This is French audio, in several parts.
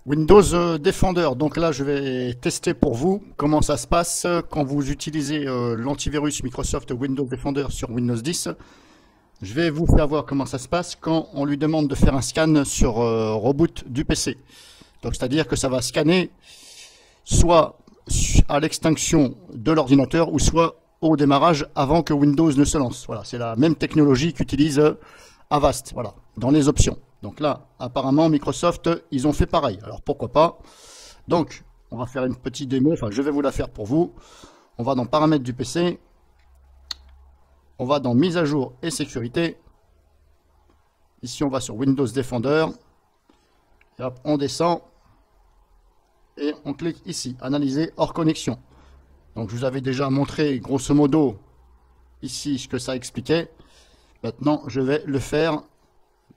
Windows Defender, donc là je vais tester pour vous comment ça se passe quand vous utilisez l'antivirus Microsoft Windows Defender sur Windows 10. Je vais vous faire voir comment ça se passe quand on lui demande de faire un scan sur reboot du PC. Donc c'est-à-dire que ça va scanner soit à l'extinction de l'ordinateur ou soit au démarrage avant que Windows ne se lance. Voilà, c'est la même technologie qu'utilise Avast, voilà, dans les options. Donc là, apparemment, Microsoft, ils ont fait pareil. Alors pourquoi pas? Donc, on va faire une petite démo. Enfin, je vais vous la faire pour vous. On va dans paramètres du PC. On va dans mise à jour et sécurité. Ici, on va sur Windows Defender. Et hop, on descend. Et on clique ici, analyser hors connexion. Donc, je vous avais déjà montré, grosso modo, ici, ce que ça expliquait. Maintenant, je vais le faire.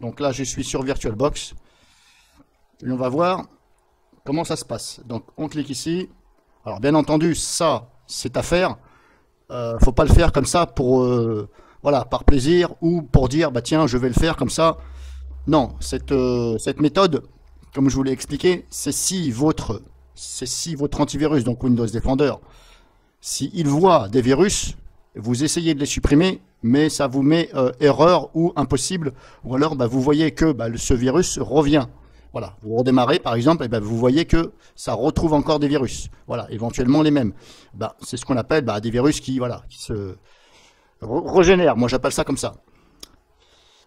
Donc là, je suis sur VirtualBox. Et on va voir comment ça se passe. Donc, on clique ici. Alors, bien entendu, ça, c'est à faire. Faut pas le faire comme ça pour, voilà, par plaisir ou pour dire, bah tiens, je vais le faire comme ça. Non, cette méthode, comme je vous l'ai expliqué, c'est si votre antivirus, donc Windows Defender, s'il voit des virus, vous essayez de les supprimer, mais ça vous met erreur ou impossible, ou alors bah, vous voyez que bah, ce virus revient. Voilà, vous redémarrez par exemple, et bah, vous voyez que ça retrouve encore des virus. Voilà, éventuellement les mêmes. Bah, c'est ce qu'on appelle bah, des virus qui, voilà, qui se régénèrent. Moi j'appelle ça comme ça.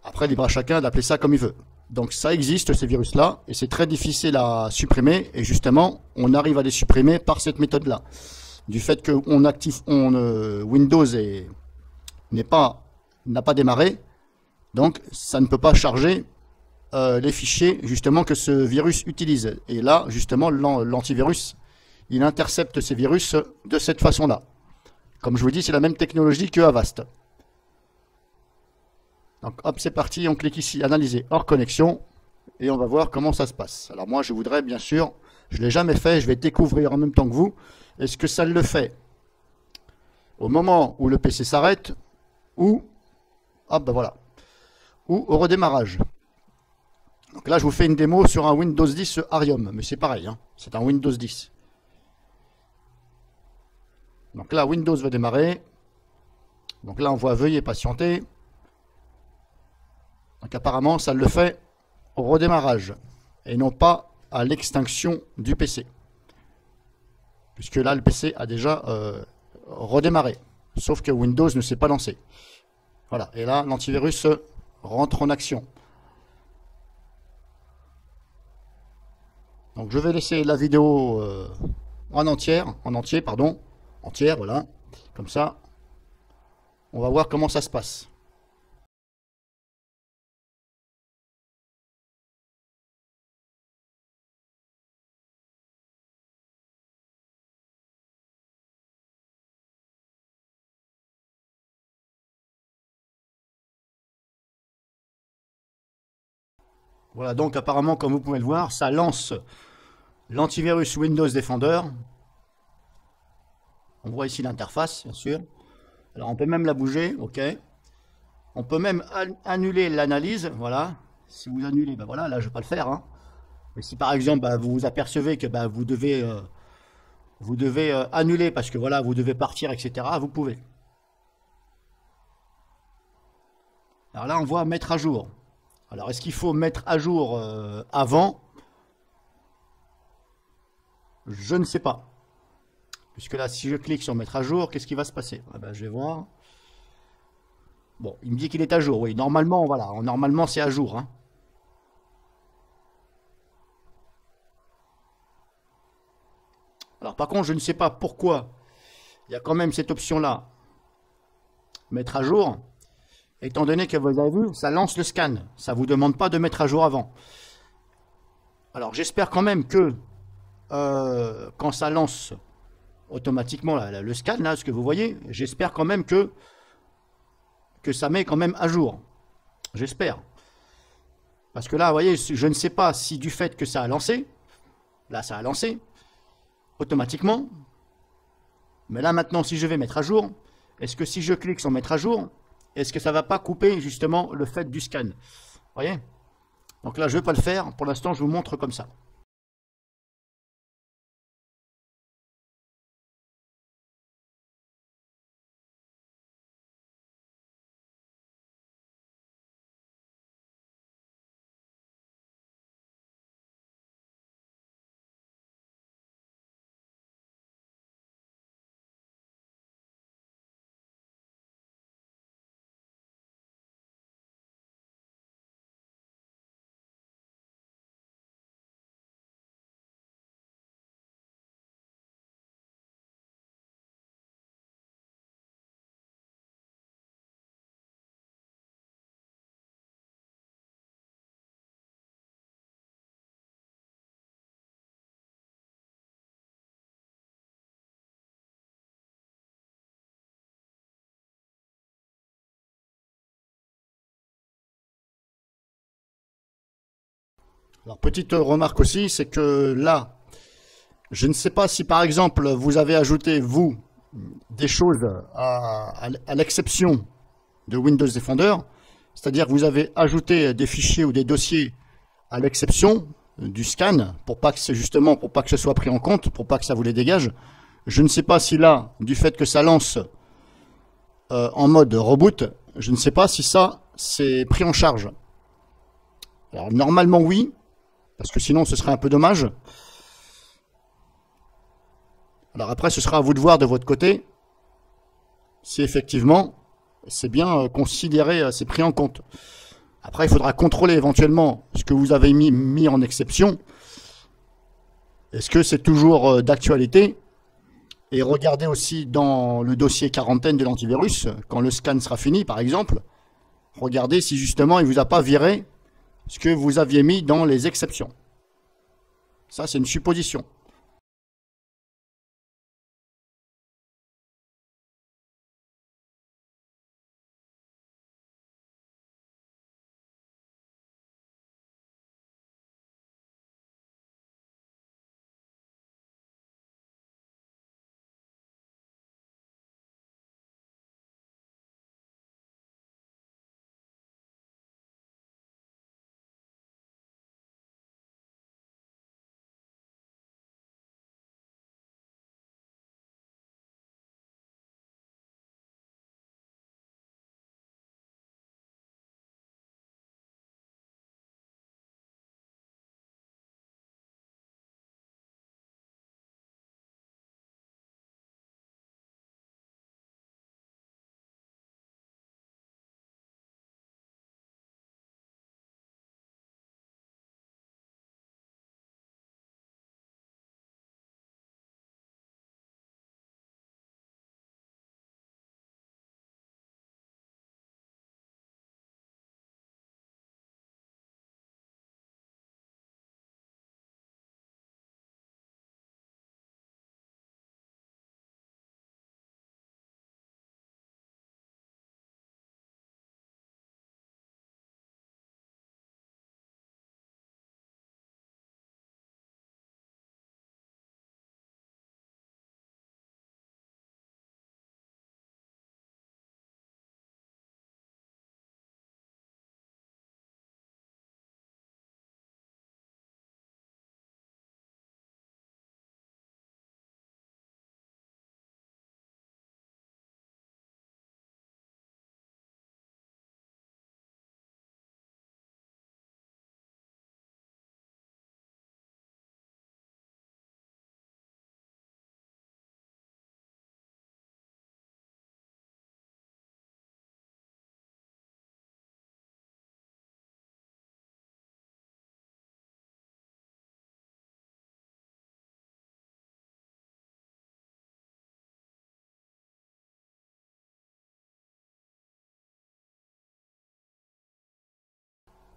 Après, libre à chacun d'appeler ça comme il veut. Donc ça existe ces virus-là, et c'est très difficile à supprimer, et justement, on arrive à les supprimer par cette méthode-là. Du fait que Windows n'a pas démarré, donc ça ne peut pas charger les fichiers justement que ce virus utilise. Et là, justement, l'antivirus, il intercepte ces virus de cette façon-là. Comme je vous dis, c'est la même technologie que Avast. Donc hop, c'est parti, on clique ici, analyser hors connexion, et on va voir comment ça se passe. Alors moi, je voudrais, bien sûr, je ne l'ai jamais fait, je vais découvrir en même temps que vous. Est-ce que ça le fait au moment où le PC s'arrête ou, hop, ben voilà, ou au redémarrage? Donc là, je vous fais une démo sur un Windows 10 Arium, mais c'est pareil, hein, c'est un Windows 10. Donc là, Windows va démarrer. Donc là, on voit veuillez patienter. Donc apparemment, ça le fait au redémarrage et non pas à l'extinction du PC. Puisque là, le PC a déjà redémarré. Sauf que Windows ne s'est pas lancé. Voilà, et là, l'antivirus rentre en action. Donc je vais laisser la vidéo entière, voilà, comme ça, on va voir comment ça se passe. Voilà, donc apparemment, comme vous pouvez le voir, ça lance l'antivirus Windows Defender. On voit ici l'interface, bien sûr. Alors, on peut même la bouger, ok. On peut même annuler l'analyse, voilà. Si vous annulez, ben voilà, là, je ne vais pas le faire. Hein. Mais si, par exemple, ben, vous vous apercevez que ben, vous devez annuler parce que, voilà, vous devez partir, etc., vous pouvez. Alors là, on voit mettre à jour. Alors, est-ce qu'il faut mettre à jour avant? Je ne sais pas. Puisque là, si je clique sur mettre à jour, qu'est-ce qui va se passer? Ah ben, je vais voir. Bon, il me dit qu'il est à jour. Oui, normalement, voilà. Normalement, c'est à jour. Hein. Alors, par contre, je ne sais pas pourquoi il y a quand même cette option-là. Mettre à jour. Étant donné que vous avez vu, ça lance le scan. Ça ne vous demande pas de mettre à jour avant. Alors, j'espère quand même que quand ça lance automatiquement là, le scan, là, ce que vous voyez, j'espère quand même que ça met quand même à jour. J'espère. Parce que là, vous voyez, je ne sais pas si du fait que ça a lancé, là, ça a lancé automatiquement. Mais là, maintenant, si je vais mettre à jour, est-ce que si je clique sur mettre à jour, est-ce que ça ne va pas couper justement le fait du scan? Vous voyez? Donc là, je ne vais pas le faire. Pour l'instant, je vous montre comme ça. Alors, petite remarque aussi, c'est que là, je ne sais pas si par exemple vous avez ajouté, vous, des choses à l'exception de Windows Defender, c'est-à-dire que vous avez ajouté des fichiers ou des dossiers à l'exception du scan, pour pas que c'est justement, pour pas que ce soit pris en compte, pour pas que ça vous les dégage. Je ne sais pas si là, du fait que ça lance en mode reboot, je ne sais pas si ça, c'est pris en charge. Alors normalement oui, parce que sinon ce serait un peu dommage. Alors après, ce sera à vous de voir de votre côté si effectivement c'est bien considéré, c'est pris en compte. Après, il faudra contrôler éventuellement ce que vous avez mis en exception. Est-ce que c'est toujours d'actualité? Et regardez aussi dans le dossier quarantaine de l'antivirus, quand le scan sera fini par exemple, regardez si justement il ne vous a pas viré ce que vous aviez mis dans les exceptions. Ça, c'est une supposition.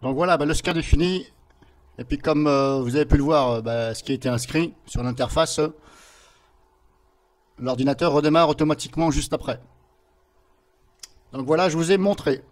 Donc voilà, le scan est fini. Et puis comme vous avez pu le voir, ce qui a été inscrit sur l'interface, l'ordinateur redémarre automatiquement juste après. Donc voilà, je vous ai montré.